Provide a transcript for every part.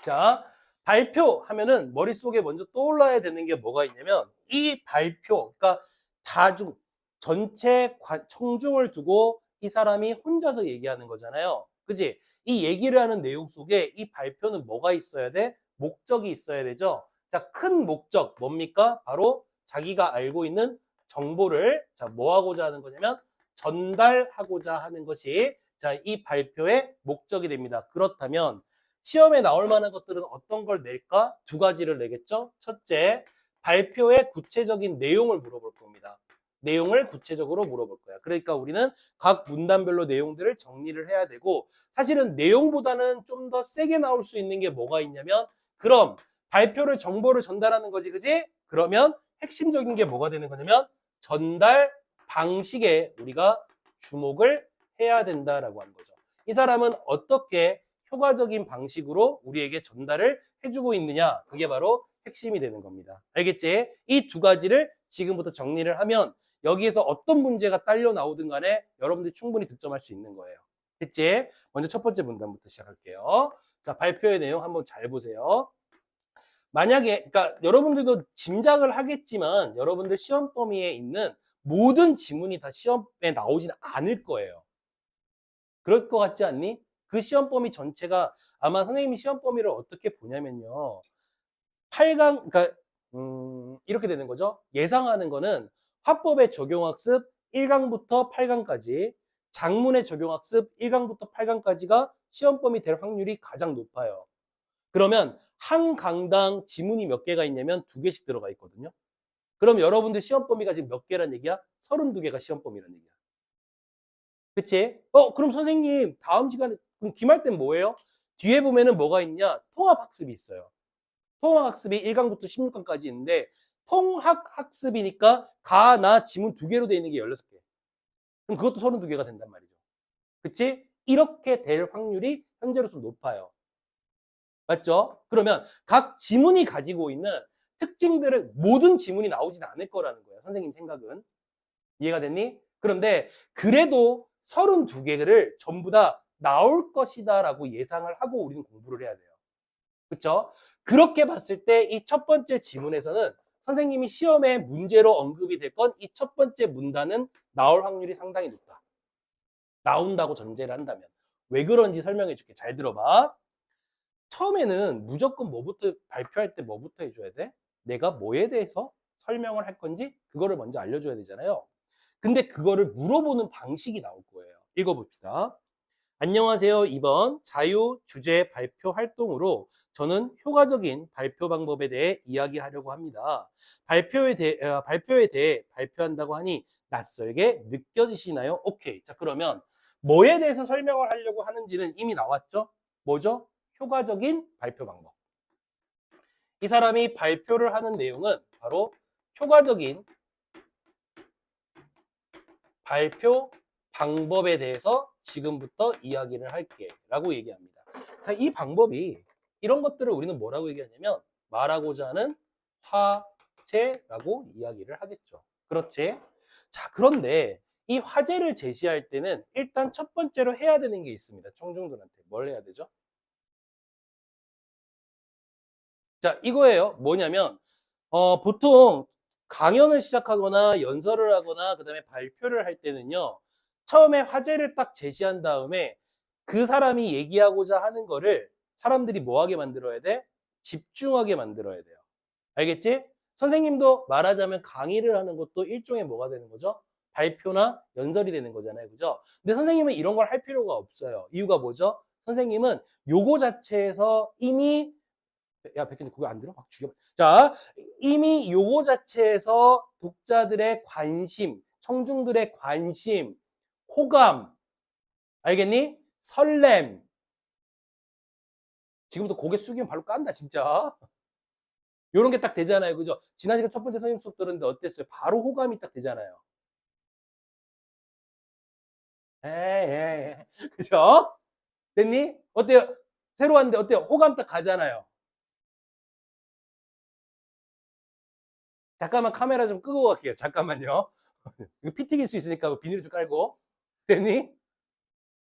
자, 발표하면은 머릿속에 먼저 떠올라야 되는 게 뭐가 있냐면 이 발표, 그러니까 다중, 전체 청중을 두고 이 사람이 혼자서 얘기하는 거잖아요. 그지? 이 얘기를 하는 내용 속에 이 발표는 뭐가 있어야 돼? 목적이 있어야 되죠. 자, 큰 목적 뭡니까? 바로 자기가 알고 있는 정보를 자, 뭐 하고자 하는 거냐면 전달하고자 하는 것이 자, 이 발표의 목적이 됩니다. 그렇다면 시험에 나올 만한 것들은 어떤 걸 낼까? 두 가지를 내겠죠. 첫째, 발표의 구체적인 내용을 물어볼 겁니다. 내용을 구체적으로 물어볼 거야. 그러니까 우리는 각 문단별로 내용들을 정리를 해야 되고 사실은 내용보다는 좀 더 세게 나올 수 있는 게 뭐가 있냐면 그럼 발표를 정보를 전달하는 거지, 그지? 그러면 핵심적인 게 뭐가 되는 거냐면 전달 방식에 우리가 주목을 해야 된다라고 하는 거죠. 이 사람은 어떻게 효과적인 방식으로 우리에게 전달을 해주고 있느냐, 그게 바로 핵심이 되는 겁니다. 알겠지? 이 두 가지를 지금부터 정리를 하면 여기에서 어떤 문제가 딸려 나오든 간에 여러분들이 충분히 득점할 수 있는 거예요. 됐지? 먼저 첫 번째 문단부터 시작할게요. 자, 발표의 내용 한번 잘 보세요. 만약에, 그러니까 여러분들도 짐작을 하겠지만 여러분들 시험 범위에 있는 모든 지문이 다 시험에 나오지는 않을 거예요. 그럴 것 같지 않니? 그 시험 범위 전체가 아마 선생님이 시험 범위를 어떻게 보냐면요. 8강, 그러니까 이렇게 되는 거죠. 예상하는 거는 화법의 적용학습 1강부터 8강까지, 작문의 적용학습 1강부터 8강까지가 시험 범위 될 확률이 가장 높아요. 그러면 한 강당 지문이 몇 개가 있냐면 2개씩 들어가 있거든요. 그럼 여러분들 시험 범위가 지금 몇 개란 얘기야? 32개가 시험 범위란 얘기야. 그치? 그럼 선생님, 다음 시간에, 그럼 기말 땐 뭐예요? 뒤에 보면은 뭐가 있냐? 통합학습이 있어요. 통합학습이 1강부터 16강까지 있는데, 통합학습이니까 가, 나, 지문 2개로 돼 있는 게 16개. 그럼 그것도 32개가 된단 말이죠. 그치? 이렇게 될 확률이 현재로서 높아요. 맞죠? 그러면 각 지문이 가지고 있는 특징들을 모든 지문이 나오진 않을 거라는 거예요. 선생님 생각은. 이해가 됐니? 그런데 그래도 32개를 전부 다 나올 것이다 라고 예상을 하고 우리는 공부를 해야 돼요. 그렇죠? 그렇게 봤을 때 이 첫 번째 지문에서는 선생님이 시험에 문제로 언급이 될 건 이 첫 번째 문단은 나올 확률이 상당히 높다. 나온다고 전제를 한다면. 왜 그런지 설명해 줄게. 잘 들어봐. 처음에는 무조건 뭐부터 발표할 때 뭐부터 해줘야 돼? 내가 뭐에 대해서 설명을 할 건지 그거를 먼저 알려줘야 되잖아요. 근데 그거를 물어보는 방식이 나올 거예요. 읽어봅시다. 안녕하세요. 이번 자유 주제 발표 활동으로 저는 효과적인 발표 방법에 대해 이야기하려고 합니다. 발표에 대해 발표한다고 하니 낯설게 느껴지시나요? 오케이. 자, 그러면 뭐에 대해서 설명을 하려고 하는지는 이미 나왔죠? 뭐죠? 효과적인 발표 방법. 이 사람이 발표를 하는 내용은 바로 효과적인 발표 방법에 대해서 지금부터 이야기를 할게 라고 얘기합니다. 자, 이 방법이 이런 것들을 우리는 뭐라고 얘기하냐면 말하고자 하는 화제라고 이야기를 하겠죠. 그렇지? 자, 그런데 이 화제를 제시할 때는 일단 첫 번째로 해야 되는 게 있습니다. 청중들한테 뭘 해야 되죠? 자, 이거예요. 뭐냐면 보통 강연을 시작하거나 연설을 하거나 그다음에 발표를 할 때는요. 처음에 화제를 딱 제시한 다음에 그 사람이 얘기하고자 하는 거를 사람들이 뭐 하게 만들어야 돼? 집중하게 만들어야 돼요. 알겠지? 선생님도 말하자면 강의를 하는 것도 일종의 뭐가 되는 거죠? 발표나 연설이 되는 거잖아요. 그죠? 근데 선생님은 이런 걸 할 필요가 없어요. 이유가 뭐죠? 선생님은 요거 자체에서 이미 야, 백현이 그거 안 들어? 막 죽여봐. 자, 이미 요거 자체에서 독자들의 관심, 청중들의 관심, 호감, 알겠니? 설렘. 지금부터 고개 숙이면 바로 깐다, 진짜. 요런 게 딱 되잖아요. 그죠? 지난 시간 첫 번째 선생님 수업 들었는데 어땠어요? 바로 호감이 딱 되잖아요. 에에 그죠? 됐니? 어때요? 새로 왔는데 어때요? 호감 딱 가잖아요. 잠깐만 카메라 좀 끄고 갈게요. 잠깐만요. 이거 피 튀길 수 있으니까 비닐 좀 깔고. 됐니?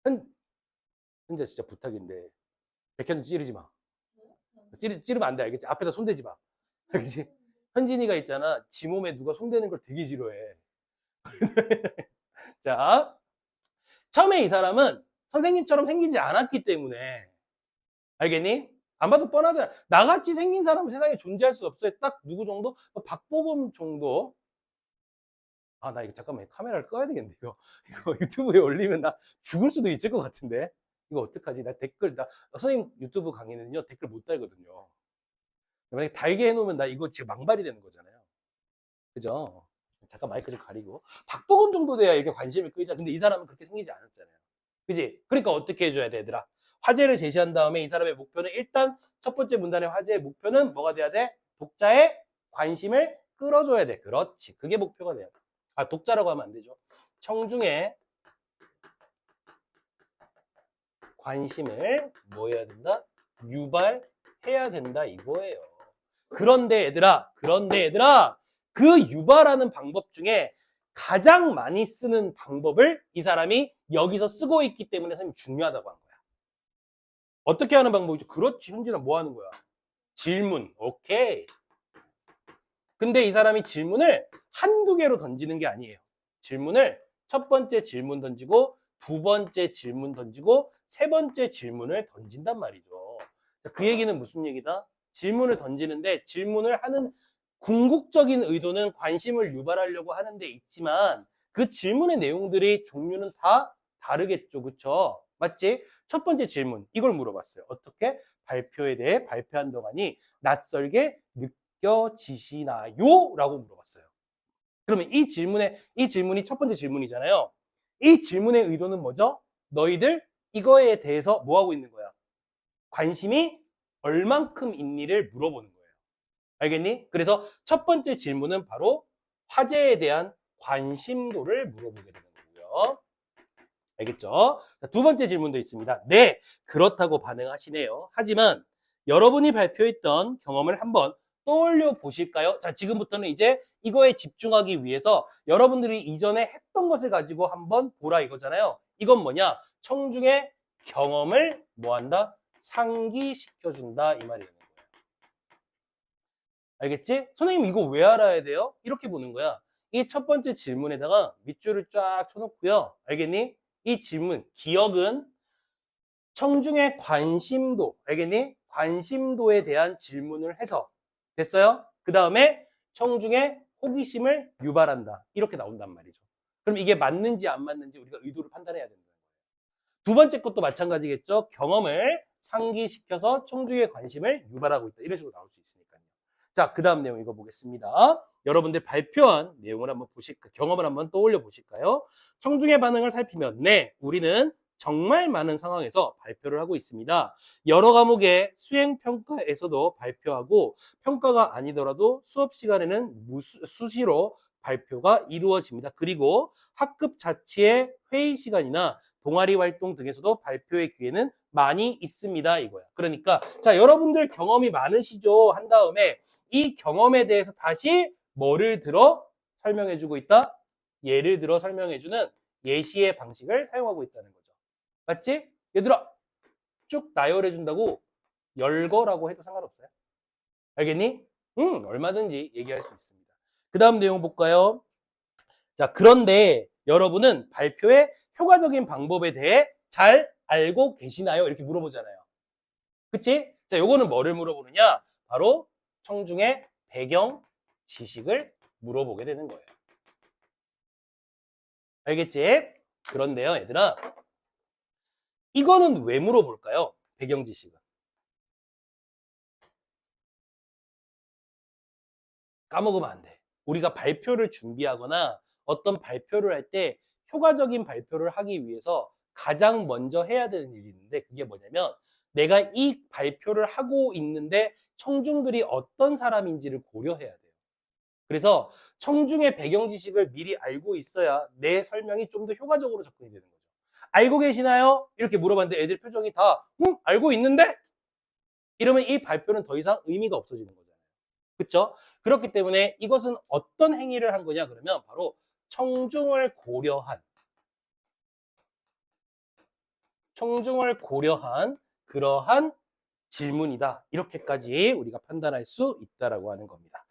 현재 진짜 부탁인데 백현도 찌르지 마. 찌르면 안 돼, 알겠지? 앞에다 손대지 마. 알겠지? 현진이가 있잖아. 지 몸에 누가 손대는 걸 되게 싫어해. 자, 처음에 이 사람은 선생님처럼 생기지 않았기 때문에, 알겠니? 안 봐도 뻔하잖아. 나같이 생긴 사람은 세상에 존재할 수 없어요. 딱 누구 정도? 박보검 정도? 아, 나 이거 잠깐만 카메라를 꺼야 되겠는데, 이거. 이거 유튜브에 올리면 나 죽을 수도 있을 것 같은데. 이거 어떡하지? 선생님 유튜브 강의는요, 댓글 못 달거든요. 만약에 달게 해놓으면 나 이거 지금 망발이 되는 거잖아요. 그죠? 잠깐 마이크 좀 가리고. 박보검 정도 돼야 이게 관심이 끌잖아. 근데 이 사람은 그렇게 생기지 않았잖아요. 그지? 그러니까 어떻게 해줘야 돼, 얘들아? 화제를 제시한 다음에 이 사람의 목표는 일단 첫 번째 문단의 화제의 목표는 뭐가 돼야 돼? 독자의 관심을 끌어줘야 돼. 그렇지. 그게 목표가 돼야 돼. 아, 독자라고 하면 안 되죠. 청중의 관심을 뭐 해야 된다? 유발해야 된다 이거예요. 그런데 얘들아, 그 유발하는 방법 중에 가장 많이 쓰는 방법을 이 사람이 여기서 쓰고 있기 때문에 선생님이 중요하다고 한 거야. 어떻게 하는 방법이죠? 그렇지, 현진아, 뭐 하는 거야? 질문. 오케이. 근데 이 사람이 질문을 한두 개로 던지는 게 아니에요. 질문을 첫 번째 질문 던지고, 두 번째 질문 던지고, 세 번째 질문을 던진단 말이죠. 그 얘기는 무슨 얘기다? 질문을 던지는데 질문을 하는 궁극적인 의도는 관심을 유발하려고 하는 데 있지만 그 질문의 내용들이 종류는 다 다르겠죠. 그쵸? 맞지? 첫 번째 질문, 이걸 물어봤어요. 어떻게? 발표에 대해 발표한 동안이 낯설게 느껴지시나요? 라고 물어봤어요. 그러면 이 질문이 첫 번째 질문이잖아요. 이 질문의 의도는 뭐죠? 너희들 이거에 대해서 뭐 하고 있는 거야? 관심이 얼만큼 있니를 물어보는 거예요. 알겠니? 그래서 첫 번째 질문은 바로 화제에 대한 관심도를 물어보게 되는 거고요. 알겠죠? 자, 두 번째 질문도 있습니다. 네, 그렇다고 반응하시네요. 하지만 여러분이 발표했던 경험을 한번 떠올려 보실까요? 자, 지금부터는 이제 이거에 집중하기 위해서 여러분들이 이전에 했던 것을 가지고 한번 보라 이거잖아요. 이건 뭐냐? 청중의 경험을 뭐한다? 상기시켜준다 이 말이 되는 거예요. 알겠지? 선생님 이거 왜 알아야 돼요? 이렇게 보는 거야. 이 첫 번째 질문에다가 밑줄을 쫙 쳐놓고요. 알겠니? 이 질문, 기억은 청중의 관심도, 알겠니? 관심도에 대한 질문을 해서 됐어요? 그 다음에 청중의 호기심을 유발한다. 이렇게 나온단 말이죠. 그럼 이게 맞는지 안 맞는지 우리가 의도를 판단해야 된다. 두 번째 것도 마찬가지겠죠. 경험을 상기시켜서 청중의 관심을 유발하고 있다. 이런 식으로 나올 수 있으니까요. 자, 그 다음 내용 읽어보겠습니다. 여러분들 발표한 내용을 한번 경험을 한번 떠올려 보실까요? 청중의 반응을 살피면, 네, 우리는 정말 많은 상황에서 발표를 하고 있습니다. 여러 과목의 수행평가에서도 발표하고, 평가가 아니더라도 수업 시간에는 수시로 발표가 이루어집니다. 그리고 학급 자치의 회의 시간이나 동아리 활동 등에서도 발표의 기회는 많이 있습니다. 이거야. 그러니까 자, 여러분들 경험이 많으시죠? 한 다음에 이 경험에 대해서 다시 뭐를 들어 설명해주고 있다? 예를 들어 설명해주는 예시의 방식을 사용하고 있다는 거죠. 맞지? 얘들아, 쭉 나열해준다고 열거라고 해도 상관없어요. 알겠니? 얼마든지 얘기할 수 있습니다. 그 다음 내용 볼까요? 자, 그런데 여러분은 발표의 효과적인 방법에 대해 잘 알고 계시나요? 이렇게 물어보잖아요. 그치? 자, 요거는 뭐를 물어보느냐? 바로 청중의 배경 지식을 물어보게 되는 거예요. 알겠지? 그런데요, 얘들아. 이거는 왜 물어볼까요? 배경 지식은. 까먹으면 안 돼. 우리가 발표를 준비하거나 어떤 발표를 할 때 효과적인 발표를 하기 위해서 가장 먼저 해야 되는 일이 있는데 그게 뭐냐면 내가 이 발표를 하고 있는데 청중들이 어떤 사람인지를 고려해야 돼요. 그래서 청중의 배경 지식을 미리 알고 있어야 내 설명이 좀 더 효과적으로 접근이 되는 거죠. 알고 계시나요? 이렇게 물어봤는데 애들 표정이 다 알고 있는데? 이러면 이 발표는 더 이상 의미가 없어지는 거잖아요. 그렇죠? 그렇기 때문에 이것은 어떤 행위를 한 거냐 그러면 바로 청중을 고려한 그러한 질문이다. 이렇게까지 우리가 판단할 수 있다라고 하는 겁니다.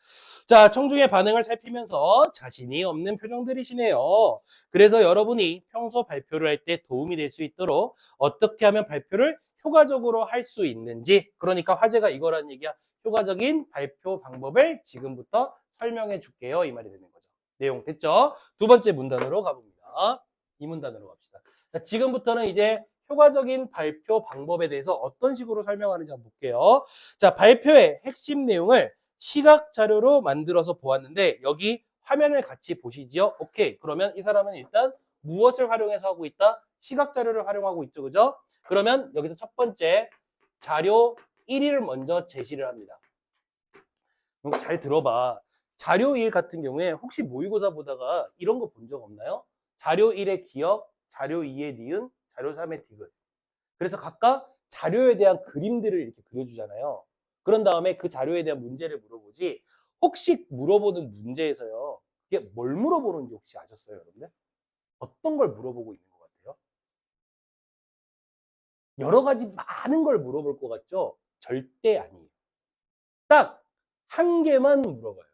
자, 청중의 반응을 살피면서 자신이 없는 표정들이시네요. 그래서 여러분이 평소 발표를 할 때 도움이 될 수 있도록 어떻게 하면 발표를 효과적으로 할 수 있는지, 그러니까 화제가 이거라는 얘기야. 효과적인 발표 방법을 지금부터 설명해 줄게요. 이 말이 되는 거죠. 내용 됐죠? 두 번째 문단으로 가봅니다. 이 문단으로 갑시다. 자, 지금부터는 이제 효과적인 발표 방법에 대해서 어떤 식으로 설명하는지 한번 볼게요. 자, 발표의 핵심 내용을 시각 자료로 만들어서 보았는데 여기 화면을 같이 보시지요? 오케이. 그러면 이 사람은 일단 무엇을 활용해서 하고 있다? 시각 자료를 활용하고 있죠. 그죠? 그러면 여기서 첫 번째 자료 1위를 먼저 제시를 합니다. 이거 잘 들어봐. 자료 1 같은 경우에 혹시 모의고사 보다가 이런 거 본 적 없나요? 자료 1의 기억, 자료 2의 니은, 자료 3의 디귿. 그래서 각각 자료에 대한 그림들을 이렇게 그려주잖아요. 그런 다음에 그 자료에 대한 문제를 물어보지. 혹시 물어보는 문제에서요. 이게 뭘 물어보는지 혹시 아셨어요, 여러분들? 어떤 걸 물어보고 있는 것 같아요? 여러 가지 많은 걸 물어볼 것 같죠? 절대 아니에요. 딱 한 개만 물어봐요.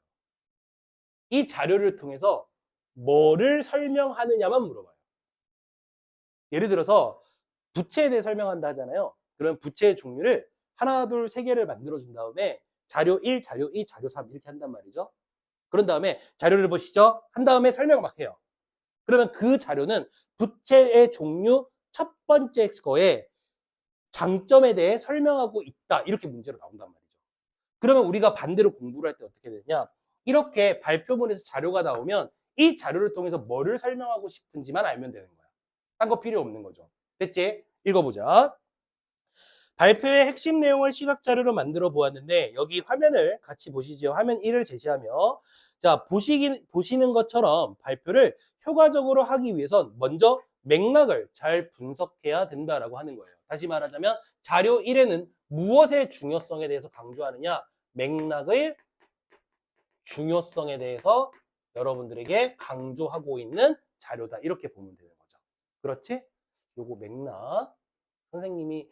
이 자료를 통해서 뭐를 설명하느냐만 물어봐요. 예를 들어서 부채에 대해 설명한다 하잖아요. 그럼 부채의 종류를 하나, 둘, 세 개를 만들어준 다음에 자료 1, 자료 2, 자료 3 이렇게 한단 말이죠. 그런 다음에 자료를 보시죠. 한 다음에 설명을 막 해요. 그러면 그 자료는 부채의 종류 첫 번째 거에 장점에 대해 설명하고 있다. 이렇게 문제로 나온단 말이죠. 그러면 우리가 반대로 공부를 할 때 어떻게 되냐? 이렇게 발표문에서 자료가 나오면 이 자료를 통해서 뭐를 설명하고 싶은지만 알면 되는 거야. 딴 거 필요 없는 거죠. 됐지? 읽어보자. 발표의 핵심 내용을 시각 자료로 만들어 보았는데 여기 화면을 같이 보시죠. 화면 1을 제시하며 자, 보시는 것처럼 발표를 효과적으로 하기 위해선 먼저 맥락을 잘 분석해야 된다라고 하는 거예요. 다시 말하자면 자료 1에는 무엇의 중요성에 대해서 강조하느냐? 맥락의 중요성에 대해서 여러분들에게 강조하고 있는 자료다. 이렇게 보면 되는 거죠. 그렇지? 요거 맥락. 선생님이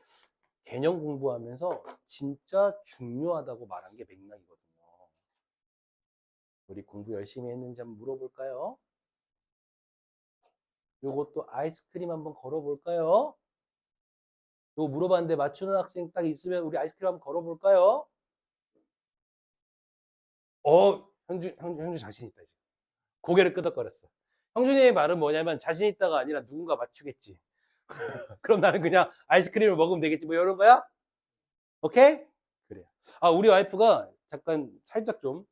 개념 공부하면서 진짜 중요하다고 말한 게 맥락이거든요. 우리 공부 열심히 했는지 한번 물어볼까요? 요것도 아이스크림 한번 걸어볼까요? 요거 물어봤는데 맞추는 학생 딱 있으면 우리 아이스크림 한번 걸어볼까요? 형준 자신 있다, 지금. 고개를 끄덕거렸어. 형준이의 말은 뭐냐면 자신 있다가 아니라 누군가 맞추겠지. 그럼 나는 그냥 아이스크림을 먹으면 되겠지. 뭐 이런 거야? 오케이? 그래요. 아, 우리 와이프가 잠깐 살짝 좀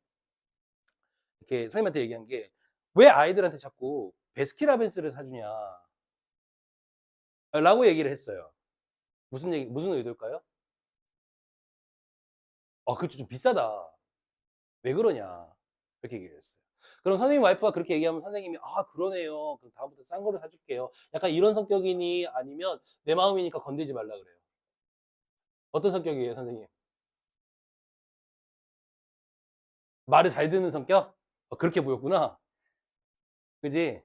이렇게 선생님한테 얘기한 게 왜 아이들한테 자꾸 베스킨라빈스를 사주냐 라고 얘기를 했어요. 무슨 의도일까요? 그쵸, 좀 비싸다. 왜 그러냐. 이렇게 얘기했어요. 그럼 선생님 와이프가 그렇게 얘기하면 선생님이 그러네요. 그럼 다음부터 싼 거를 사줄게요. 약간 이런 성격이니 아니면 내 마음이니까 건들지 말라 그래요. 어떤 성격이에요, 선생님? 말을 잘 듣는 성격? 그렇게 보였구나. 그지?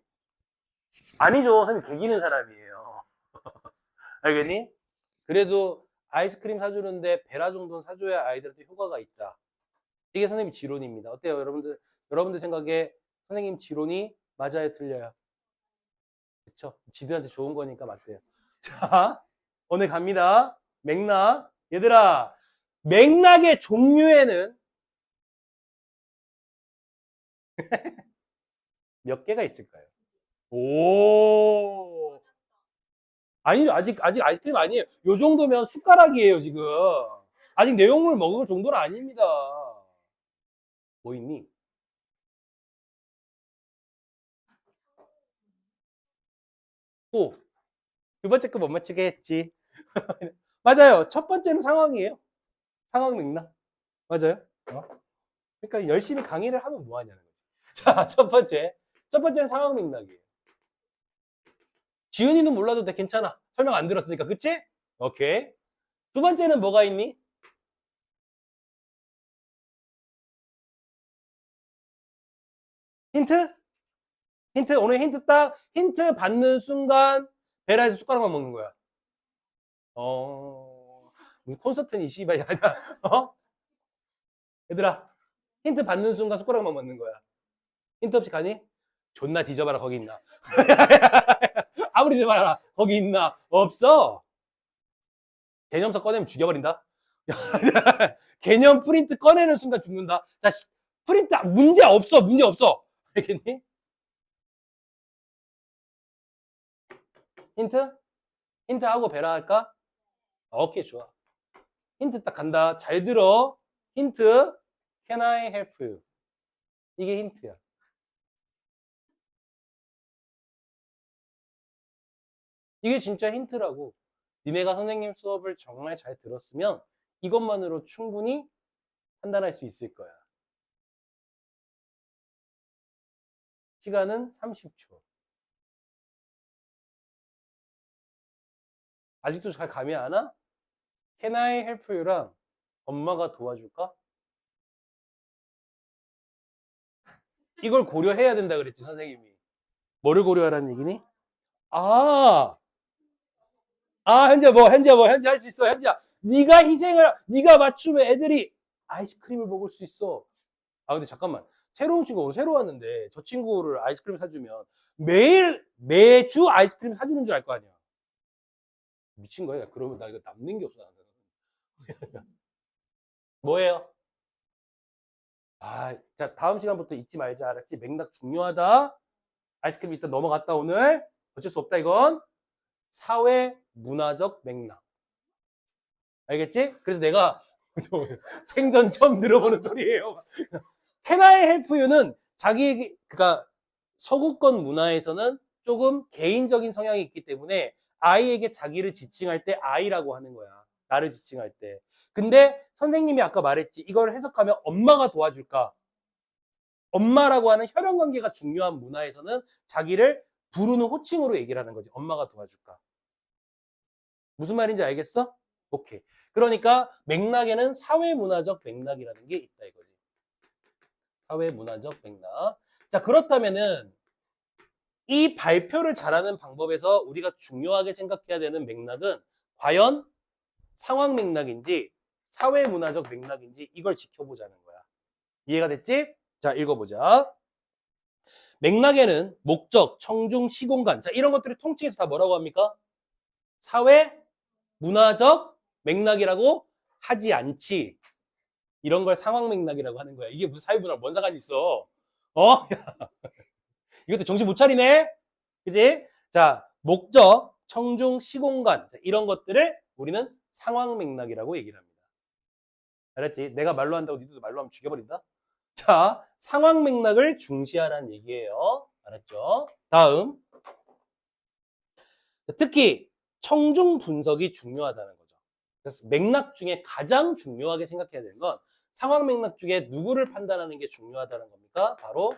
아니죠. 선생님 배기는 사람이에요. 알겠니? 그래도 아이스크림 사주는데 베라 정도는 사줘야 아이들한테 효과가 있다. 이게 선생님 지론입니다. 어때요? 여러분들 생각에 선생님 지론이 맞아요? 틀려요? 그쵸? 지들한테 좋은 거니까 맞대요. 자, 오늘 갑니다. 맥락. 얘들아, 맥락의 종류에는 몇 개가 있을까요? 오. 아니, 아직 아이스크림 아니에요. 요 정도면 숟가락이에요, 지금. 아직 내용물 먹을 정도는 아닙니다. 뭐 있니? 또, 두 번째 거 못 맞추게 했지. 맞아요. 첫 번째는 상황이에요. 상황 맥락. 맞아요. 그러니까 열심히 강의를 하면 뭐 하냐는 거지. 자, 첫 번째. 첫 번째는 상황 맥락이에요. 지은이는 몰라도 돼. 괜찮아. 설명 안 들었으니까. 그치? 오케이. 두 번째는 뭐가 있니? 힌트? 힌트? 오늘 힌트 딱 힌트 받는 순간 베라에서 숟가락만 먹는 거야. 어, 콘서트니 씨발 아니야. 어? 얘들아 힌트 받는 순간 숟가락만 먹는 거야. 힌트 없이 가니? 존나 뒤져봐라 거기 있나? 아무리 뒤져봐라 거기 있나? 없어. 개념서 꺼내면 죽여버린다. 개념 프린트 꺼내는 순간 죽는다. 자 프린트 문제 없어 문제 없어. 알겠니? 힌트? 힌트하고 배라 할까? 오케이 좋아. 힌트 딱 간다. 잘 들어. 힌트. Can I help you? 이게 힌트야. 이게 진짜 힌트라고. 니네가 선생님 수업을 정말 잘 들었으면 이것만으로 충분히 판단할 수 있을 거야. 시간은 30초. 아직도 잘 감이 안 와? Can I help you랑 엄마가 도와줄까? 이걸 고려해야 된다 그랬지 선생님이. 뭐를 고려하라는 얘기니? 아, 현재 할 수 있어 현재야. 네가 맞추면 애들이 아이스크림을 먹을 수 있어. 아 근데 잠깐만, 새로운 친구가 새로 왔는데 저 친구를 아이스크림 사주면 매주 아이스크림 사주는 줄 알 거 아니야. 미친 거야. 그러면 나 이거 남는 게 없어. 뭐예요? 자 다음 시간부터 잊지 말자. 알았지? 맥락 중요하다. 아이스크림 일단 넘어갔다 오늘. 어쩔 수 없다 이건. 사회 문화적 맥락. 알겠지? 그래서 내가 생전 처음 들어보는 소리예요. Can I help you는 그러니까 서구권 문화에서는 조금 개인적인 성향이 있기 때문에 아이에게 자기를 지칭할 때 I라고 하는 거야. 나를 지칭할 때. 근데 선생님이 아까 말했지. 이걸 해석하면 엄마가 도와줄까? 엄마라고 하는 혈연 관계가 중요한 문화에서는 자기를 부르는 호칭으로 얘기를 하는 거지. 엄마가 도와줄까? 무슨 말인지 알겠어? 오케이. 그러니까 맥락에는 사회문화적 맥락이라는 게 있다 이거지. 사회문화적 맥락. 자, 그렇다면은 이 발표를 잘하는 방법에서 우리가 중요하게 생각해야 되는 맥락은 과연 상황 맥락인지 사회문화적 맥락인지 이걸 지켜보자는 거야. 이해가 됐지? 자, 읽어보자. 맥락에는 목적, 청중, 시공간. 자, 이런 것들을 통칭해서 다 뭐라고 합니까? 사회문화적 맥락이라고 하지 않지. 이런 걸 상황 맥락이라고 하는 거야. 이게 무슨 사회문화랑 뭔 상관이 있어? 어? 이것도 정신 못 차리네? 그지? 자, 목적, 청중, 시공간. 이런 것들을 우리는 상황 맥락이라고 얘기를 합니다. 알았지? 내가 말로 한다고 니들도 말로 하면 죽여버린다? 자, 상황 맥락을 중시하라는 얘기예요. 알았죠? 다음. 특히 청중 분석이 중요하다는 거죠. 그래서 맥락 중에 가장 중요하게 생각해야 되는 건 상황 맥락 중에 누구를 판단하는 게 중요하다는 겁니까? 바로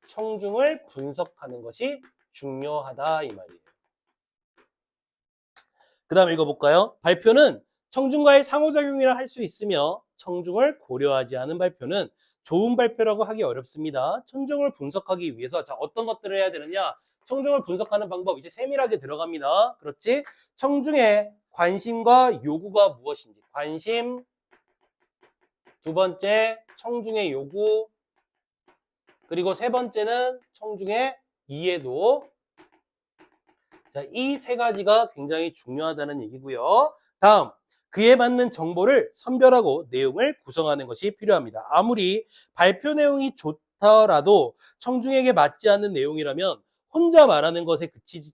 청중을 분석하는 것이 중요하다 이 말이에요. 그 다음 읽어볼까요? 발표는 청중과의 상호작용이라 할 수 있으며 청중을 고려하지 않은 발표는 좋은 발표라고 하기 어렵습니다. 청중을 분석하기 위해서 자 어떤 것들을 해야 되느냐? 청중을 분석하는 방법 이제 세밀하게 들어갑니다. 그렇지? 청중의 관심과 요구가 무엇인지 관심, 두 번째 청중의 요구, 그리고 세 번째는 청중의 이해도. 자, 이 세 가지가 굉장히 중요하다는 얘기고요. 다음, 그에 맞는 정보를 선별하고 내용을 구성하는 것이 필요합니다. 아무리 발표 내용이 좋더라도 청중에게 맞지 않는 내용이라면 혼자 말하는 것에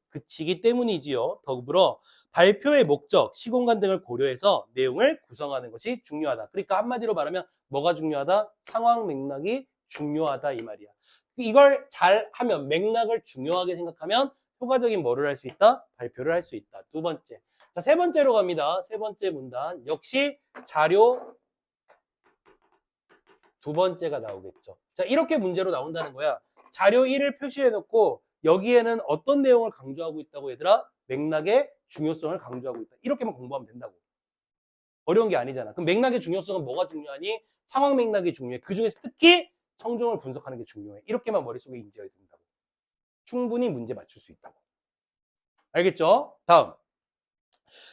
그치기 때문이지요. 더불어 발표의 목적, 시공간 등을 고려해서 내용을 구성하는 것이 중요하다. 그러니까 한마디로 말하면 뭐가 중요하다? 상황 맥락이 중요하다 이 말이야. 이걸 잘 하면 맥락을 중요하게 생각하면 효과적인 뭐를 할 수 있다? 발표를 할 수 있다. 두 번째. 자, 세 번째로 갑니다. 세 번째 문단. 역시 자료 두 번째가 나오겠죠. 자, 이렇게 문제로 나온다는 거야. 자료 1을 표시해 놓고 여기에는 어떤 내용을 강조하고 있다고 얘들아? 맥락의 중요성을 강조하고 있다. 이렇게만 공부하면 된다고. 어려운 게 아니잖아. 그럼 맥락의 중요성은 뭐가 중요하니? 상황 맥락이 중요해. 그 중에서 특히 청중을 분석하는 게 중요해. 이렇게만 머릿속에 인지해야 된다고. 충분히 문제 맞출 수 있다고. 알겠죠? 다음.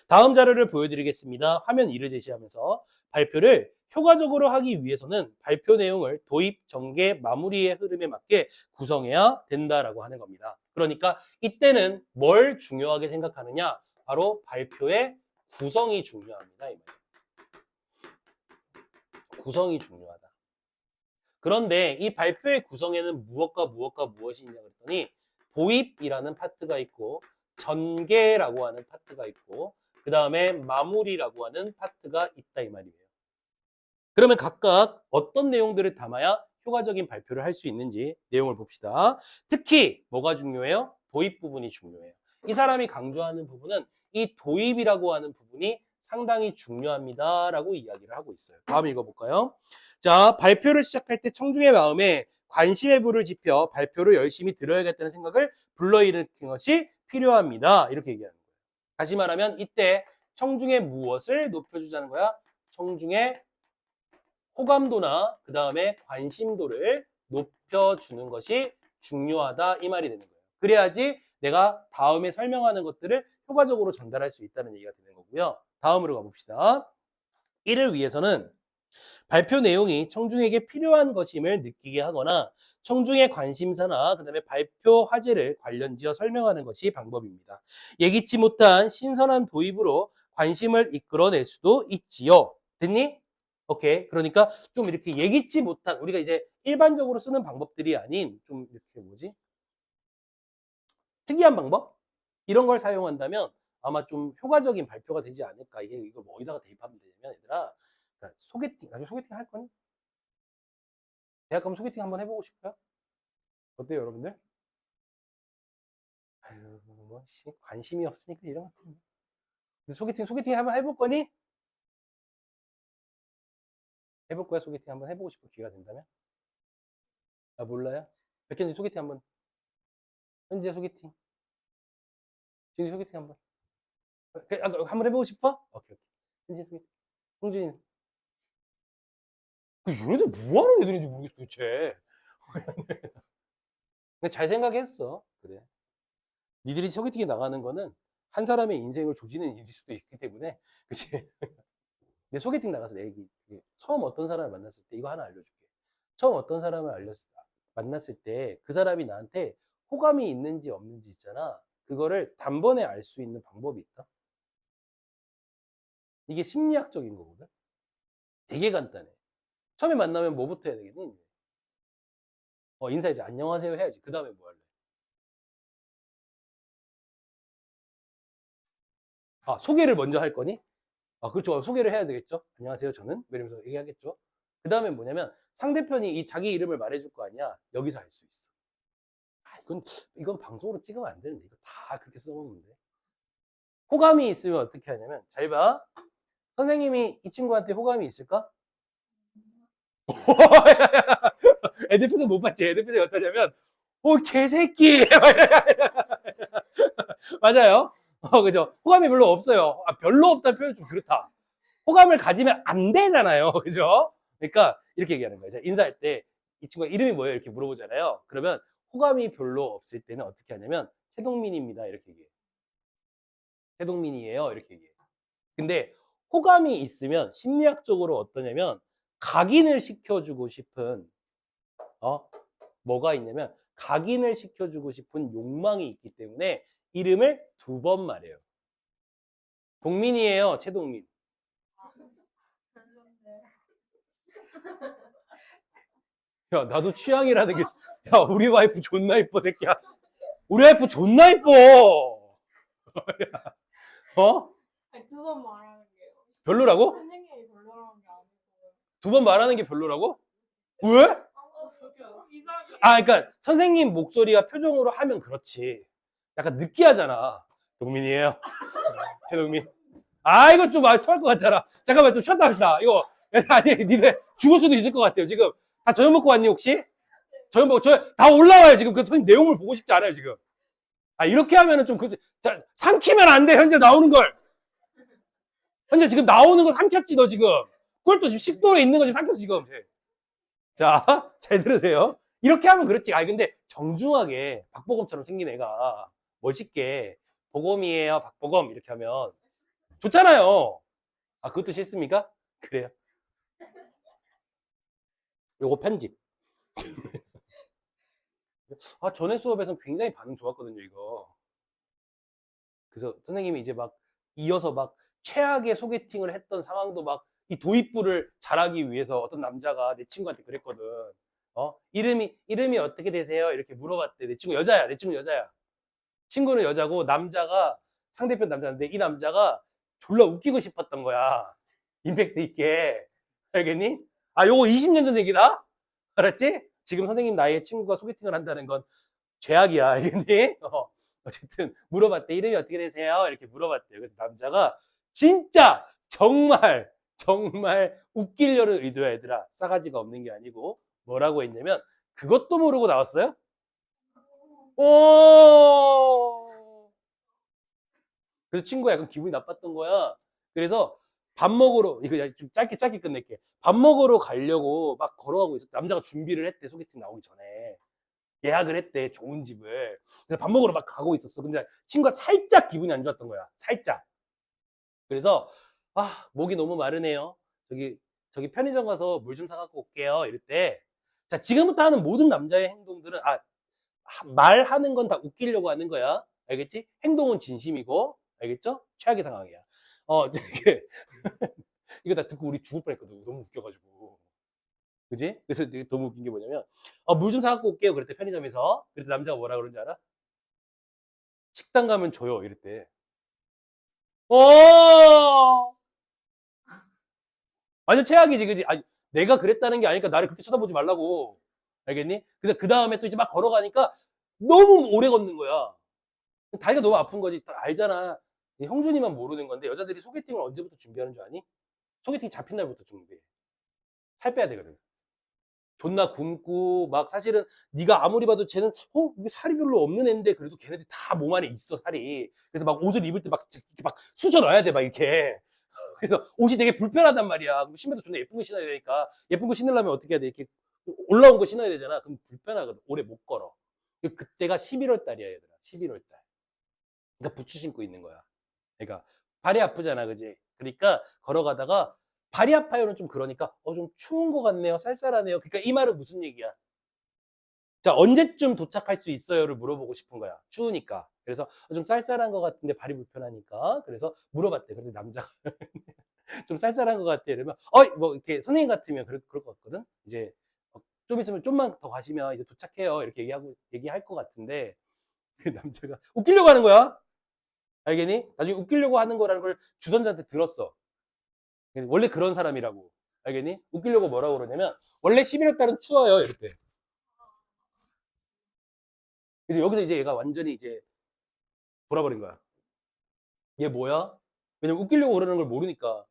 다음 자료를 보여드리겠습니다. 화면 2를 제시하면서 발표를 효과적으로 하기 위해서는 발표 내용을 도입, 전개, 마무리의 흐름에 맞게 구성해야 된다라고 하는 겁니다. 그러니까 이때는 뭘 중요하게 생각하느냐? 바로 발표의 구성이 중요합니다. 이 말이에요. 구성이 중요하다. 그런데 이 발표의 구성에는 무엇과 무엇이 있냐 그랬더니 도입이라는 파트가 있고 전개라고 하는 파트가 있고 그 다음에 마무리라고 하는 파트가 있다 이 말이에요. 그러면 각각 어떤 내용들을 담아야 효과적인 발표를 할 수 있는지 내용을 봅시다. 특히 뭐가 중요해요? 도입 부분이 중요해요. 이 사람이 강조하는 부분은 이 도입이라고 하는 부분이 상당히 중요합니다 라고 이야기를 하고 있어요. 다음 읽어볼까요? 자, 발표를 시작할 때 청중의 마음에 관심의 불을 지펴 발표를 열심히 들어야겠다는 생각을 불러일으키는 것이 필요합니다. 이렇게 얘기하는 거예요. 다시 말하면 이때 청중의 무엇을 높여주자는 거야? 청중의 호감도나 그 다음에 관심도를 높여주는 것이 중요하다 이 말이 되는 거예요. 그래야지 내가 다음에 설명하는 것들을 효과적으로 전달할 수 있다는 얘기가 되는 거고요. 다음으로 가봅시다. 이를 위해서는 발표 내용이 청중에게 필요한 것임을 느끼게 하거나 청중의 관심사나 그다음에 발표 화제를 관련지어 설명하는 것이 방법입니다. 예기치 못한 신선한 도입으로 관심을 이끌어낼 수도 있지요. 됐니? 오케이. 그러니까 좀 이렇게 예기치 못한 우리가 이제 일반적으로 쓰는 방법들이 아닌 좀 이렇게 뭐지? 특이한 방법? 이런 걸 사용한다면 아마 좀 효과적인 발표가 되지 않을까. 이게 이걸 뭐 어디다가 대입하면 되냐면 얘들아 그러니까 소개팅, 나중에 소개팅 할 거니? 대학 가면 소개팅 한번 해보고 싶어요? 어때요, 여러분들? 아유, 뭐, 관심이 없으니까 이런 것들. 근데 소개팅 한번 해볼 거니? 해볼 거야, 소개팅 한번 해보고 싶은 기회가 된다면? 아, 몰라요? 백현지 소개팅 한번. 현재 소개팅. 지금 소개팅 한번. 한번 해보고 싶어? 오케이, 오케이. 현재 소개팅. 홍준이는? 얘네들 뭐 하는 애들인지 모르겠어, 도대체. 근데 잘 생각했어. 그래. 니들이 소개팅에 나가는 거는 한 사람의 인생을 조지는 일일 수도 있기 때문에, 그치? 내 소개팅 나가서 내 얘기, 처음 어떤 사람을 만났을 때, 이거 하나 알려줄게. 처음 어떤 사람을 만났을 때, 그 사람이 나한테 호감이 있는지 없는지 있잖아. 그거를 단번에 알 수 있는 방법이 있다. 이게 심리학적인 거거든. 되게 간단해. 처음에 만나면 뭐부터 해야 되겠니? 인사해야지. 안녕하세요 해야지. 그 다음에 뭐 할래? 소개를 먼저 할 거니? 그렇죠. 소개를 해야 되겠죠. 안녕하세요, 저는. 이러면서 얘기하겠죠. 그 다음에 뭐냐면 상대편이 이 자기 이름을 말해줄 거 아니야. 여기서 알 수 있어. 이건 방송으로 찍으면 안 되는데. 이거 다 그렇게 써놓는데. 호감이 있으면 어떻게 하냐면, 잘 봐. 선생님이 이 친구한테 호감이 있을까? 애들 표정 못 봤지? 애들 표정이 어떠냐면, 개새끼! 맞아요. 그죠? 호감이 별로 없어요. 별로 없다는 표현이 좀 그렇다. 호감을 가지면 안 되잖아요. 그죠? 그러니까 이렇게 얘기하는 거예요. 인사할 때 이 친구가 이름이 뭐예요? 이렇게 물어보잖아요. 그러면 호감이 별로 없을 때는 어떻게 하냐면 최동민입니다. 이렇게 얘기해요. 최동민이에요. 이렇게 얘기해요. 근데 호감이 있으면 심리학적으로 어떠냐면 각인을 시켜주고 싶은 뭐가 있냐면 각인을 시켜주고 싶은 욕망이 있기 때문에 이름을 2번 말해요. 동민이에요. 최동민. 야, 나도 취향이라는 게, 야, 우리 와이프 존나 이뻐, 새끼야. 우리 와이프 존나 이뻐! 어? 아니, 2번 말하는 게요. 별로라고? 선생님이 별로라는 게 아니고. 2번 말하는 게 별로라고? 왜? 이상해. 그러니까 선생님 목소리와 표정으로 하면 그렇지. 약간 느끼하잖아. 동민이에요. 최동민. 이거 좀 토할 것 같잖아. 잠깐만 좀 쉬었다 합시다. 이거 아니 니네 죽을 수도 있을 것 같아요. 지금 다 저녁 먹고 왔니 혹시? 저녁 먹고 다 올라와요 지금. 그 선생님 내용을 보고 싶지 않아요 지금. 이렇게 하면은 좀 삼키면 안 돼. 현재 나오는 걸. 현재 지금 나오는 걸 삼켰지 너 지금. 그걸 또 지금 식도에 있는 거 지금 삼켰어 지금. 자, 잘 들으세요. 이렇게 하면 그렇지. 근데 정중하게 박보검처럼 생긴 애가 멋있게 보검이에요 박보검 이렇게 하면 좋잖아요. 아, 그것도 싫습니까? 그래요. 요거 편집. 아, 전에 수업에서는 굉장히 반응 좋았거든요, 이거. 그래서 선생님이 이제 막 이어서 막 최악의 소개팅을 했던 상황도 막 이 도입부를 잘하기 위해서 어떤 남자가 내 친구한테 그랬거든. 이름이 어떻게 되세요? 이렇게 물어봤대. 내 친구 여자야. 내 친구 여자야. 친구는 여자고 남자가 상대편 남자인데 이 남자가 졸라 웃기고 싶었던 거야. 임팩트 있게. 알겠니? 아, 요거 20년 전 얘기다? 알았지? 지금 선생님 나이에 친구가 소개팅을 한다는 건 죄악이야. 알겠니? 어쨌든 물어봤대. 이름이 어떻게 되세요? 이렇게 물어봤대요. 그래서 남자가 진짜 정말 웃기려는 의도야, 얘들아. 싸가지가 없는 게 아니고 뭐라고 했냐면 그것도 모르고 나왔어요? 오! 그래서 친구가 약간 기분이 나빴던 거야. 그래서 밥 먹으러, 이거 좀 짧게 끝낼게. 밥 먹으러 가려고 막 걸어가고 있었 남자가 준비를 했대, 소개팅 나오기 전에. 예약을 했대, 좋은 집을. 그래서 밥 먹으러 막 가고 있었어. 근데 친구가 살짝 기분이 안 좋았던 거야. 살짝. 그래서, 아, 목이 너무 마르네요. 저기 편의점 가서 물 좀 사갖고 올게요. 이럴 때. 자, 지금부터 하는 모든 남자의 행동들은, 말하는 건 다 웃기려고 하는 거야. 알겠지? 행동은 진심이고, 알겠죠? 최악의 상황이야. 이게, 이거 다 듣고 우리 죽을 뻔했거든. 너무 웃겨가지고. 그지? 그래서 되게 너무 웃긴 게 뭐냐면, 물 좀 사갖고 올게요. 그랬대, 편의점에서. 그랬더니 남자가 뭐라 그러는지 알아? 식당 가면 줘요. 이랬대. 어! 완전 최악이지, 그지? 아니, 내가 그랬다는 게 아니니까 나를 그렇게 쳐다보지 말라고. 알겠니? 그래서 그 다음에 또 이제 막 걸어가니까 너무 오래 걷는 거야. 다리가 너무 아픈 거지. 알잖아. 형준이만 모르는 건데 여자들이 소개팅을 언제부터 준비하는 줄 아니? 소개팅 잡힌 날부터 준비해. 살 빼야 되거든. 존나 굶고 막 사실은 네가 아무리 봐도 쟤는 이게 살이 별로 없는 애인데 그래도 걔네들 다 몸 안에 있어 살이. 그래서 막 옷을 입을 때 막 수저 넣어야 돼 막 이렇게. 그래서 옷이 되게 불편하단 말이야. 그럼 신발도 존나 예쁜 거 신어야 되니까 예쁜 거 신으려면 어떻게 해야 돼? 이렇게 올라온 거 신어야 되잖아. 그럼 불편하거든. 오래 못 걸어. 그때가 11월 달이야 얘들아. 11월 달. 그러니까 부츠 신고 있는 거야. 그러니까 발이 아프잖아, 그지? 그러니까 걸어가다가 발이 아파요는 좀 그러니까 좀 추운 것 같네요, 쌀쌀하네요. 그러니까 이 말은 무슨 얘기야? 자, 언제쯤 도착할 수 있어요를 물어보고 싶은 거야. 추우니까. 그래서 좀 쌀쌀한 것 같은데 발이 불편하니까. 그래서 물어봤대. 그래서 남자가 좀 쌀쌀한 것 같아. 이러면 뭐 이렇게 선생님 같으면 그럴 것 같거든. 이제 좀 있으면 좀만 더 가시면 이제 도착해요. 이렇게 얘기할 것 같은데 남자가 웃기려고 하는 거야. 알겠니? 나중에 웃기려고 하는 거라는 걸 주선자한테 들었어. 원래 그런 사람이라고. 알겠니? 웃기려고 뭐라고 그러냐면 원래 11월 달은 추워요. 이럴 때. 그래서 여기서 이제 얘가 완전히 이제 돌아버린 거야. 얘 뭐야? 왜냐면 웃기려고 그러는 걸 모르니까.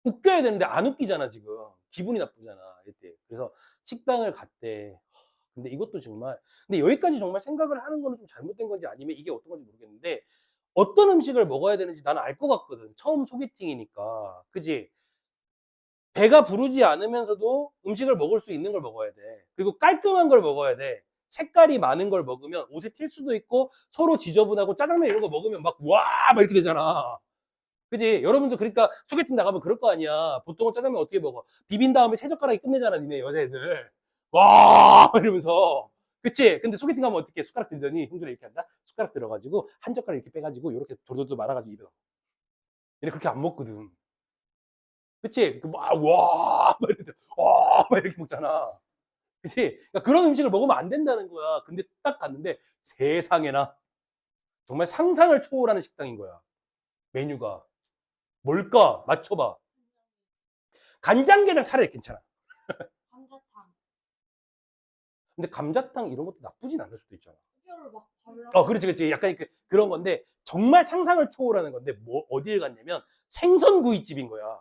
웃겨야 되는데 안 웃기잖아, 지금. 기분이 나쁘잖아, 이때. 그래서 식당을 갔대. 근데 이것도 정말, 근데 여기까지 정말 생각을 하는 거는 좀 잘못된 건지 아니면 이게 어떤 건지 모르겠는데, 어떤 음식을 먹어야 되는지 나는 알 것 같거든. 처음 소개팅이니까. 그지? 배가 부르지 않으면서도 음식을 먹을 수 있는 걸 먹어야 돼. 그리고 깔끔한 걸 먹어야 돼. 색깔이 많은 걸 먹으면 옷에 튈 수도 있고 서로 지저분하고 짜장면 이런 거 먹으면 막 와! 막 이렇게 되잖아. 그지? 여러분도 그러니까 소개팅 나가면 그럴 거 아니야. 보통은 짜장면 어떻게 먹어? 비빈 다음에 세 젓가락이 끝내잖아, 니네 여자애들. 와! 이러면서. 그치? 근데 소개팅 가면 어떻게 숟가락 들더니 형들이 이렇게 한다? 숟가락 들어가지고 한 젓가락 이렇게 빼가지고 이렇게 돌돌돌 말아가지고 입에 넣어. 얘네 그렇게 안 먹거든. 그치? 와! 막 이렇게, 와! 막 이렇게 먹잖아. 그치? 그러니까 그런 음식을 먹으면 안 된다는 거야. 근데 딱 갔는데 세상에나 정말 상상을 초월하는 식당인 거야. 메뉴가. 뭘까? 맞춰봐. 간장게장 차라리 괜찮아. 감자탕. 근데 감자탕 이런 것도 나쁘진 않을 수도 있잖아. 이거를 막 발라. 그렇지. 약간 그런 건데 정말 상상을 초월하는 건데 뭐 어딜 갔냐면 생선구이집인 거야.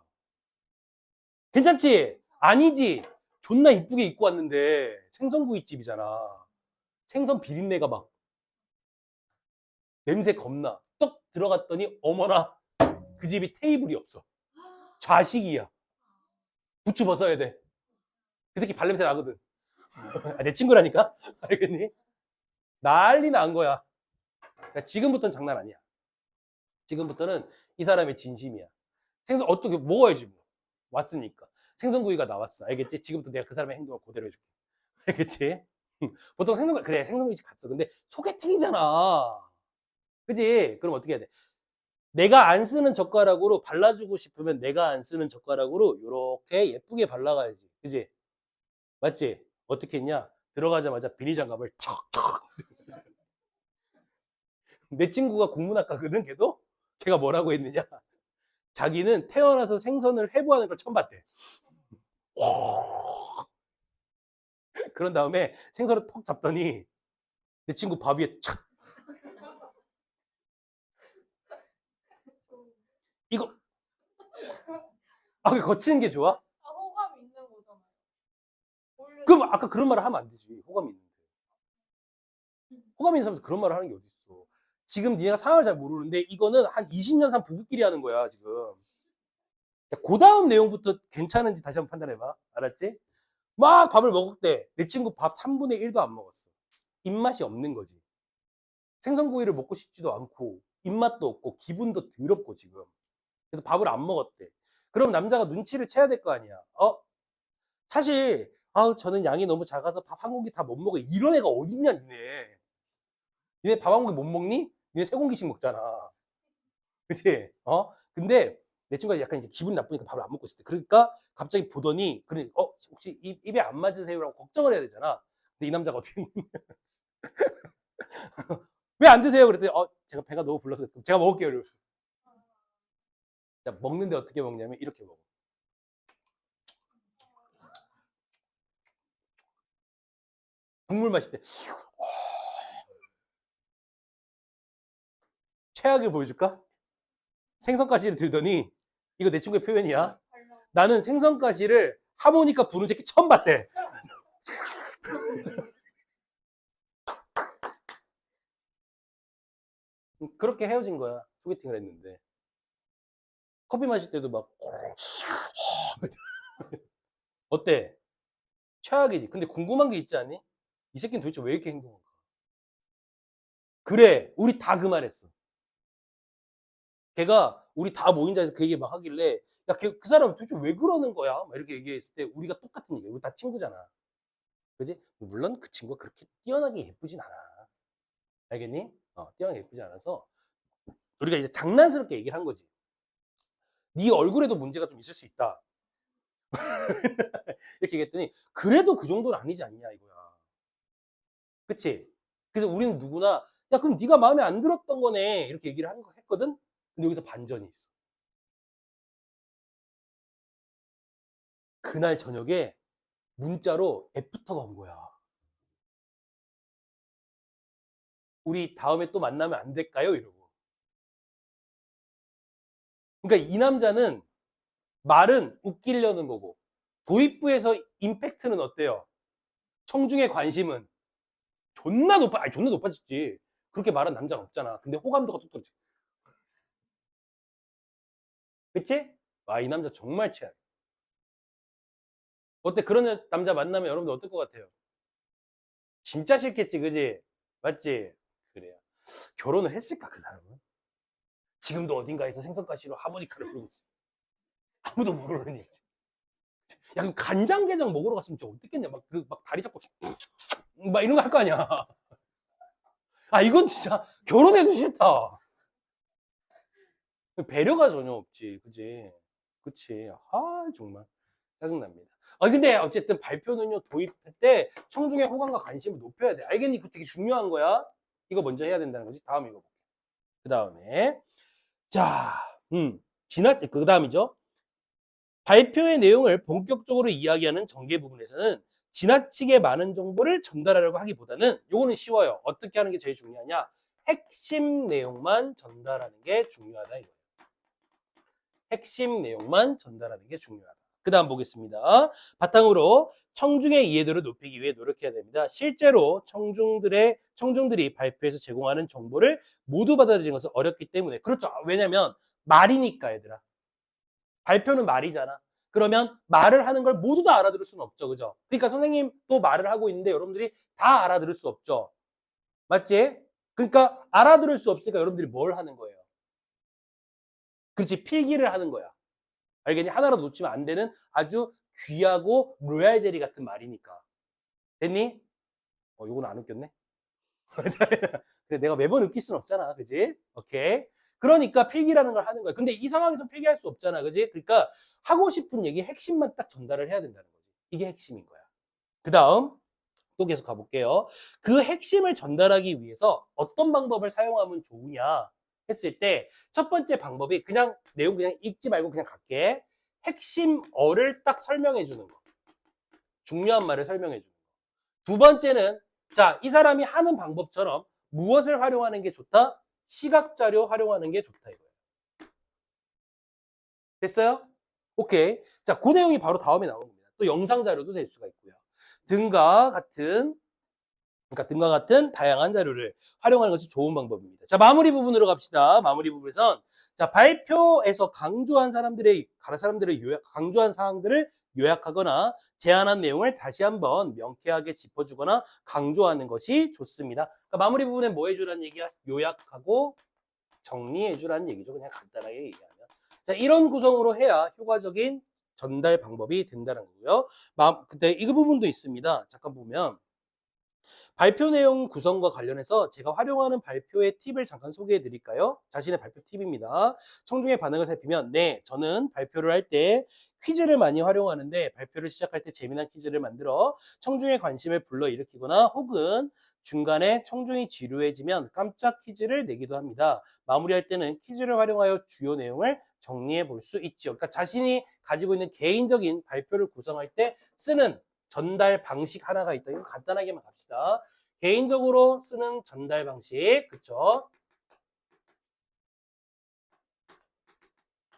괜찮지? 아니지? 존나 이쁘게 입고 왔는데 생선구이집이잖아. 생선 비린내가 막 냄새 겁나. 떡 들어갔더니 어머나 그 집이 테이블이 없어. 좌식이야. 부추 벗어야 돼. 그 새끼 발냄새 나거든. 내 친구라니까? 알겠니? 난리 난 거야. 그러니까 지금부터는 장난 아니야. 지금부터는 이 사람의 진심이야. 생선 어떻게 먹어야지 뭐. 왔으니까. 생선구이가 나왔어. 알겠지? 지금부터 내가 그 사람의 행동을 그대로 해줄게. 알겠지? 보통 생선구이, 그래, 생선구이집 갔어. 근데 소개팅이잖아. 그지? 그럼 어떻게 해야 돼? 내가 안 쓰는 젓가락으로 발라주고 싶으면 내가 안 쓰는 젓가락으로 이렇게 예쁘게 발라가야지. 그지? 맞지? 어떻게 했냐? 들어가자마자 비닐장갑을 척척. 내 친구가 국문학과거든, 걔도? 걔가 뭐라고 했느냐? 자기는 태어나서 생선을 해부하는 걸 처음 봤대. 그런 다음에 생선을 톡 잡더니 내 친구 밥 위에 착. 이거, 그 거치는 게 좋아? 아, 호감 있는 거잖아요. 원래 그럼 아까 그런 말을 하면 안 되지. 호감이 있는데. 호감 있는 사람도 그런 말을 하는 게 어디 있어. 지금 니네가 상황을 잘 모르는데 이거는 한 20년 산 부부끼리 하는 거야, 지금. 그 다음 내용부터 괜찮은지 다시 한번 판단해봐. 알았지? 막 밥을 먹을 때 내 친구 밥 3분의 1도 안 먹었어. 입맛이 없는 거지. 생선구이를 먹고 싶지도 않고 입맛도 없고 기분도 더럽고 지금. 그래서 밥을 안 먹었대. 그럼 남자가 눈치를 채야 될 거 아니야. 사실 저는 양이 너무 작아서 밥 한 공기 다 못 먹어. 이런 애가 어딨냐, 니네. 니네 밥 한 공기 못 먹니? 니네 세 공기씩 먹잖아. 그치? 근데 내 친구가 약간 이제 기분 나쁘니까 밥을 안 먹고 있을 때. 그러니까 갑자기 보더니, 그래, 혹시 입에 안 맞으세요? 라고 걱정을 해야 되잖아. 근데 이 남자가 어떻게, 왜 안 드세요? 그랬더니, 제가 배가 너무 불러서 제가 먹을게요. 이러고. 자, 먹는데 어떻게 먹냐면 이렇게 먹어. 국물 마실 때. 최악을 보여줄까? 생선가시를 들더니, 이거 내 친구의 표현이야. 발라. 나는 생선가시를 하모니카 부는 새끼 처음 봤대. 그렇게 헤어진 거야. 소개팅을 했는데. 커피 마실 때도 막 어때? 최악이지. 근데 궁금한 게 있지 않니? 이 새끼는 도대체 왜 이렇게 행동할까? 그래, 우리 다 그 말했어. 걔가 우리 다 모인 자리에서 그 얘기 막 하길래, 야, 그 사람 도대체 왜 그러는 거야? 막 이렇게 얘기했을 때 우리가 똑같은 얘기야. 우리 다 친구잖아. 그지? 물론 그 친구가 그렇게 뛰어나게 예쁘진 않아. 알겠니? 뛰어나게 예쁘지 않아서 우리가 이제 장난스럽게 얘기를 한 거지. 네 얼굴에도 문제가 좀 있을 수 있다. 이렇게 얘기했더니 그래도 그 정도는 아니지 않냐 이거야. 그치? 그래서 우리는 누구나 야 그럼 네가 마음에 안 들었던 거네 이렇게 얘기를 했거든. 근데 여기서 반전이 있어. 그날 저녁에 문자로 애프터가 온 거야. 우리 다음에 또 만나면 안 될까요? 이러고. 그러니까 이 남자는 말은 웃기려는 거고 도입부에서 임팩트는 어때요? 청중의 관심은 존나 높아졌지. 그렇게 말한 남자는 없잖아. 근데 호감도가 뚝 떨어지. 그치? 이 남자 정말 최악. 어때? 그런 남자 만나면 여러분들 어떨 것 같아요? 진짜 싫겠지, 그지? 맞지? 그래요. 결혼을 했을까, 그 사람은? 지금도 어딘가에서 생선가시로 하모니카를 부르고 있어. 아무도 모르는 일이지. 야, 그럼 간장게장 먹으러 갔으면 진짜 어떻겠냐? 막 다리 잡고, 막 이런 거 할 거 아니야. 이건 진짜 결혼해도 싫다. 배려가 전혀 없지, 그지? 그치. 정말. 짜증납니다. 근데 어쨌든 발표는요, 도입할 때 청중의 호감과 관심을 높여야 돼. 알겠니? 그거 되게 중요한 거야. 이거 먼저 해야 된다는 거지. 다음 읽어볼게. 그 다음에. 자, 그 다음이죠. 발표의 내용을 본격적으로 이야기하는 전개 부분에서는 지나치게 많은 정보를 전달하려고 하기보다는 요거는 쉬워요. 어떻게 하는 게 제일 중요하냐? 핵심 내용만 전달하는 게 중요하다 이거예요. 핵심 내용만 전달하는 게 중요하다. 그 다음 보겠습니다. 바탕으로 청중의 이해도를 높이기 위해 노력해야 됩니다. 실제로 청중들이 발표에서 제공하는 정보를 모두 받아들이는 것은 어렵기 때문에. 그렇죠. 왜냐면 말이니까 얘들아. 발표는 말이잖아. 그러면 말을 하는 걸 모두 다 알아들을 수는 없죠. 그죠? 그러니까 선생님도 말을 하고 있는데 여러분들이 다 알아들을 수 없죠. 맞지? 그러니까 알아들을 수 없으니까 여러분들이 뭘 하는 거예요? 그렇지, 필기를 하는 거야. 알겠니? 하나라도 놓치면 안 되는 아주 귀하고 로얄 젤리 같은 말이니까. 됐니? 요건 안 웃겼네. 그래, 내가 매번 웃길 순 없잖아. 그지? 오케이. 그러니까 필기라는 걸 하는 거야. 근데 이 상황에서 필기할 수 없잖아. 그지? 그러니까 하고 싶은 얘기 핵심만 딱 전달을 해야 된다는 거지. 이게 핵심인 거야. 그 다음, 또 계속 가볼게요. 그 핵심을 전달하기 위해서 어떤 방법을 사용하면 좋으냐 했을 때, 첫 번째 방법이 그냥 내용 그냥 읽지 말고 그냥 갈게. 핵심어를 딱 설명해 주는 거. 중요한 말을 설명해 주는 거. 두 번째는, 자, 이 사람이 하는 방법처럼 무엇을 활용하는 게 좋다? 시각자료 활용하는 게 좋다 이거예요. 됐어요? 오케이. 자, 그 내용이 바로 다음에 나오는 겁니다. 또 영상 자료도 될 수가 있고요. 등과 같은 다양한 자료를 활용하는 것이 좋은 방법입니다. 자, 마무리 부분으로 갑시다. 마무리 부분에선, 자, 발표에서 강조한 강조한 사항들을 요약하거나 제안한 내용을 다시 한번 명쾌하게 짚어주거나 강조하는 것이 좋습니다. 그러니까 마무리 부분에 뭐 해주라는 얘기야? 요약하고 정리해주라는 얘기죠. 그냥 간단하게 얘기하면. 자, 이런 구성으로 해야 효과적인 전달 방법이 된다는 거고요. 근데 이 부분도 있습니다. 잠깐 보면, 발표 내용 구성과 관련해서 제가 활용하는 발표의 팁을 잠깐 소개해 드릴까요? 자신의 발표 팁입니다. 청중의 반응을 살피면, 네, 저는 발표를 할 때 퀴즈를 많이 활용하는데, 발표를 시작할 때 재미난 퀴즈를 만들어 청중의 관심을 불러일으키거나 혹은 중간에 청중이 지루해지면 깜짝 퀴즈를 내기도 합니다. 마무리할 때는 퀴즈를 활용하여 주요 내용을 정리해 볼 수 있죠. 그러니까 자신이 가지고 있는 개인적인 발표를 구성할 때 쓰는 전달 방식 하나가 있다. 이거 간단하게만 갑시다. 개인적으로 쓰는 전달 방식, 그쵸?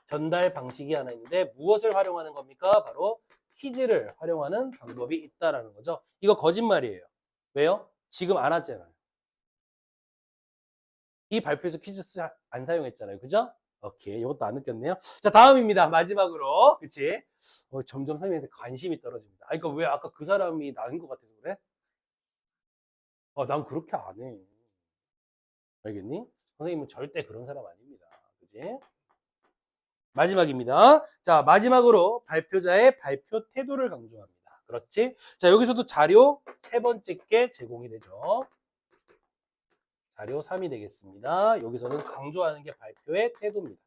전달 방식이 하나 있는데 무엇을 활용하는 겁니까? 바로 퀴즈를 활용하는 방법이 있다라는 거죠. 이거 거짓말이에요. 왜요? 지금 안 하잖아요. 이 발표에서 퀴즈 안 사용했잖아요. 그죠? 오케이. 이것도 안 느꼈네요. 자, 다음입니다. 마지막으로. 그치? 점점 선생님한테 관심이 떨어집니다. 아, 그러니까 왜 아까 그 사람이 나은 것 같아서 그래? 난 그렇게 안 해. 알겠니? 선생님은 절대 그런 사람 아닙니다. 그지? 마지막입니다. 자, 마지막으로 발표자의 발표 태도를 강조합니다. 그렇지? 자, 여기서도 자료 세 번째 게 제공이 되죠. 자료 3이 되겠습니다. 여기서는 강조하는 게 발표의 태도입니다.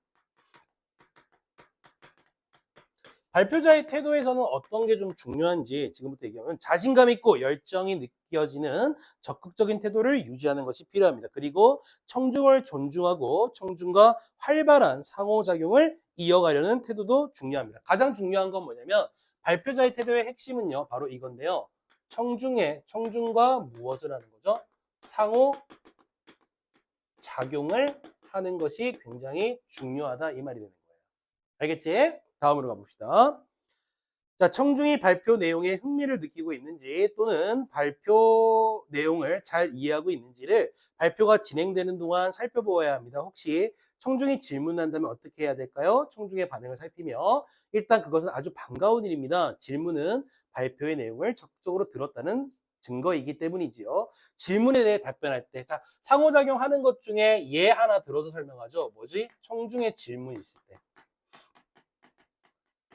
발표자의 태도에서는 어떤 게 좀 중요한지 지금부터 얘기하면, 자신감 있고 열정이 느껴지는 적극적인 태도를 유지하는 것이 필요합니다. 그리고 청중을 존중하고 청중과 활발한 상호작용을 이어가려는 태도도 중요합니다. 가장 중요한 건 뭐냐면, 발표자의 태도의 핵심은요, 바로 이건데요. 청중과 무엇을 하는 거죠? 상호작용을 하는 것이 굉장히 중요하다, 이 말이 되는 거예요. 알겠지? 다음으로 가봅시다. 자, 청중이 발표 내용에 흥미를 느끼고 있는지 또는 발표 내용을 잘 이해하고 있는지를 발표가 진행되는 동안 살펴보아야 합니다. 혹시 청중이 질문한다면 어떻게 해야 될까요? 청중의 반응을 살피며, 일단 그것은 아주 반가운 일입니다. 질문은 발표의 내용을 적극적으로 들었다는 증거이기 때문이지요. 질문에 대해 답변할 때, 자, 상호작용하는 것 중에 예 하나 들어서 설명하죠. 뭐지? 청중의 질문이 있을 때.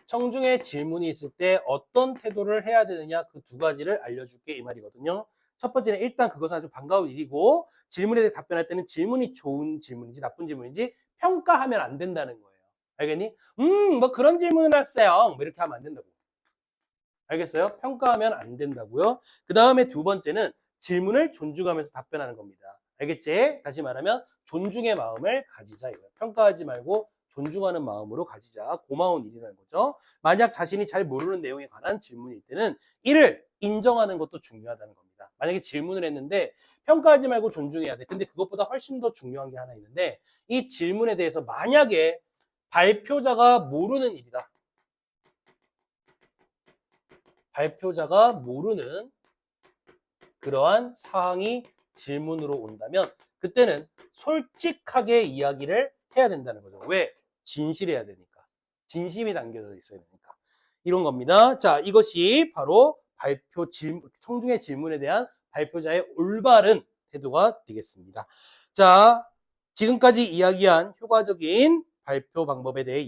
청중의 질문이 있을 때 어떤 태도를 해야 되느냐, 그 두 가지를 알려줄게, 이 말이거든요. 첫 번째는 일단 그것은 아주 반가운 일이고, 질문에 대해 답변할 때는 질문이 좋은 질문인지 나쁜 질문인지 평가하면 안 된다는 거예요. 알겠니? 뭐 그런 질문을 했어요. 뭐 이렇게 하면 안 된다고. 알겠어요? 평가하면 안 된다고요. 그 다음에 두 번째는 질문을 존중하면서 답변하는 겁니다. 알겠지? 다시 말하면 존중의 마음을 가지자 이거예요. 평가하지 말고 존중하는 마음으로 가지자. 고마운 일이라는 거죠. 만약 자신이 잘 모르는 내용에 관한 질문일 때는 이를 인정하는 것도 중요하다는 겁니다. 만약에 질문을 했는데 평가하지 말고 존중해야 돼. 근데 그것보다 훨씬 더 중요한 게 하나 있는데, 이 질문에 대해서 만약에 발표자가 모르는 일이다. 발표자가 모르는 그러한 사항이 질문으로 온다면 그때는 솔직하게 이야기를 해야 된다는 거죠. 왜? 진실해야 되니까. 진심이 담겨져 있어야 되니까. 이런 겁니다. 자, 이것이 바로 청중의 질문에 대한 발표자의 올바른 태도가 되겠습니다. 자, 지금까지 이야기한 효과적인 발표 방법에 대해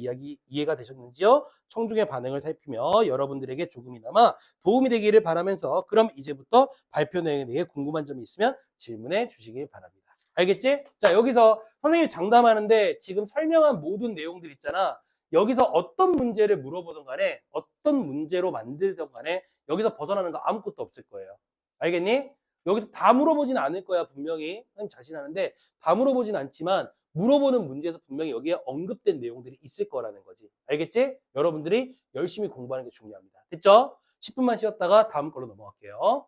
이해가 되셨는지요? 청중의 반응을 살피며 여러분들에게 조금이나마 도움이 되기를 바라면서 그럼 이제부터 발표 내용에 대해 궁금한 점이 있으면 질문해 주시길 바랍니다. 알겠지? 자, 여기서 선생님이 장담하는데 지금 설명한 모든 내용들 있잖아. 여기서 어떤 문제를 물어보든 간에 어떤 문제로 만들든 간에 여기서 벗어나는 거 아무것도 없을 거예요. 알겠니? 여기서 다 물어보진 않을 거야, 분명히. 선생님 자신하는데 다 물어보진 않지만 물어보는 문제에서 분명히 여기에 언급된 내용들이 있을 거라는 거지. 알겠지? 여러분들이 열심히 공부하는 게 중요합니다. 됐죠? 10분만 쉬었다가 다음 걸로 넘어갈게요.